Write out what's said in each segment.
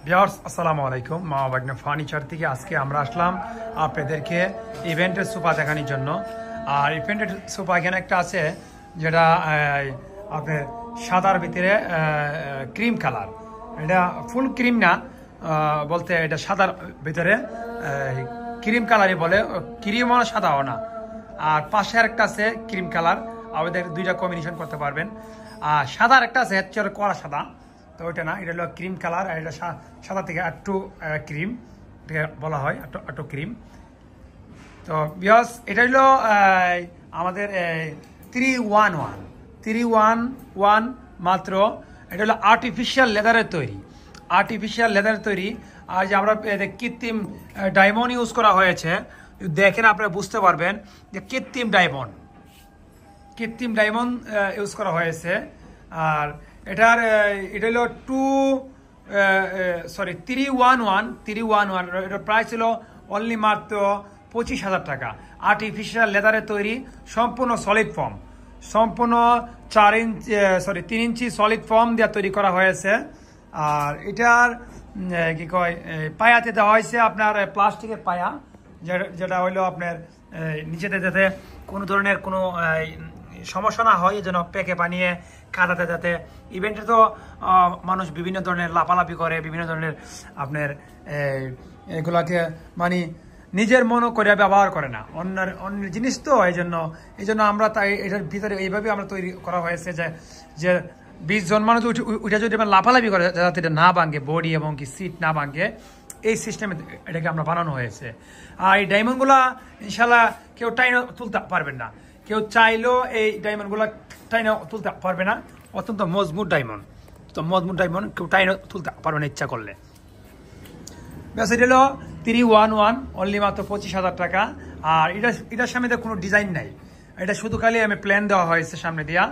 Viewers আসসালামু আলাইকুম। মা বাগনা ফার্নিচার থেকে আজকে আমরা আসলাম আপনাদেরকে ইভেন্টের সোফা দেখানোর জন্য। আর ইভেন্টের সোফা এখানে একটা আছে যেটা আপনার সাদার ভিতরে ক্রিম কালার, এটা ফুল ক্রিম না, বলতে এটা সাদার ভিতরে ক্রিম কালারই বলে, ক্রিমও না সাদাও না। আর পাশে আরেকটা আছে ক্রিম কালার, আমাদের দুইটা কম্বিনেশন করতে পারবেন। আর সাদার একটা আছে হচ্ছে কড়া সাদা, তো ওইটা না, এটা হলো ক্রিম কালার। আর এটা সাদা থেকে একটু ক্রিম, এটাকে বলা হয় একটু ক্রিম। তো বিকজ এটা হলো আমাদের 311 মাত্র। এটা হলো আর্টিফিশিয়াল লেদারের তৈরি। আর যে আমরা কৃত্রিম ডায়মন্ড ইউজ করা হয়েছে, দেখেন আপনারা বুঝতে পারবেন যে কৃত্রিম ডায়মন্ড ইউজ করা হয়েছে। আর এটা হলো 311, এটার প্রাইস ছিল অনলি মাত্র 25,000 টাকা। আর্টিফিশিয়াল লেদারের তৈরি, সম্পূর্ণ সলিড ফর্ম, সম্পূর্ণ 3 ইঞ্চি সলিড ফর্ম দিয়ে তৈরি করা হয়েছে। আর এটার কি কয় পায়াতে দেওয়া হয়েছে আপনার প্লাস্টিকের পায়া, যেটা হইলো আপনার নিচেতে যাতে কোনো ধরনের কোনো সমস্যা না হয়, যেন পেকে বানিয়ে কাদাতে যাতে। ইভেন্টে তো মানুষ বিভিন্ন ধরনের লাফালাফি করে, বিভিন্ন ধরনের আপনার এগুলাকে মানে নিজের মনো করে ব্যবহার করে না, অন্যের জিনিস তো। এই জন্য আমরা তাই এটার ভিতরে এইভাবে আমরা তৈরি করা হয়েছে যে 20 জন মানুষ উঠে যদি লাফালাফি করে যাতে এটা না ভাঙে, বডি এবং কি সিট না ভাঙে, এই সিস্টেমে এটাকে আমরা বানানো হয়েছে। আর এই ডায়মন্ডগুলা ইনশাল্লাহ কেউ টাইনা তুলতে পারবেন না, কেউ চাইলেও এই ডায়মন্ডগুলা টাইনা তুলতে পারবে না। অত্যন্ত মজবুত ডায়মন্ড, কেউ টাইনা তুলতে পারবে না ইচ্ছা করলে। ব্যাস, এটা হলো 311 অনলি মাত্র 25,000 টাকা। আর এটার সামনে কোনো ডিজাইন নাই, এটা শুধু খালি আমি প্ল্যান দেওয়া হয়েছে সামনে দিয়া।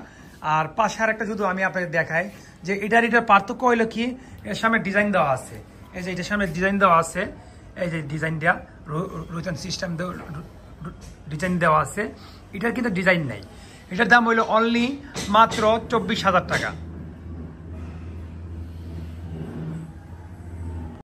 আর পাশে আর একটা যদি আমি আপনাকে দেখাই যে এটার পার্থক্য হইলো কি, এর সামনে ডিজাইন দেওয়া আছে, এই যে এটার সামনে ডিজাইন দেওয়া আছে, এই যে ডিজাইন দেওয়া রোটেশন সিস্টেম ডিজাইন দেওয়া আছে। এটার কিন্তু ডিজাইন নাই। এটার দাম হইলো অনলি মাত্র 24,000 টাকা।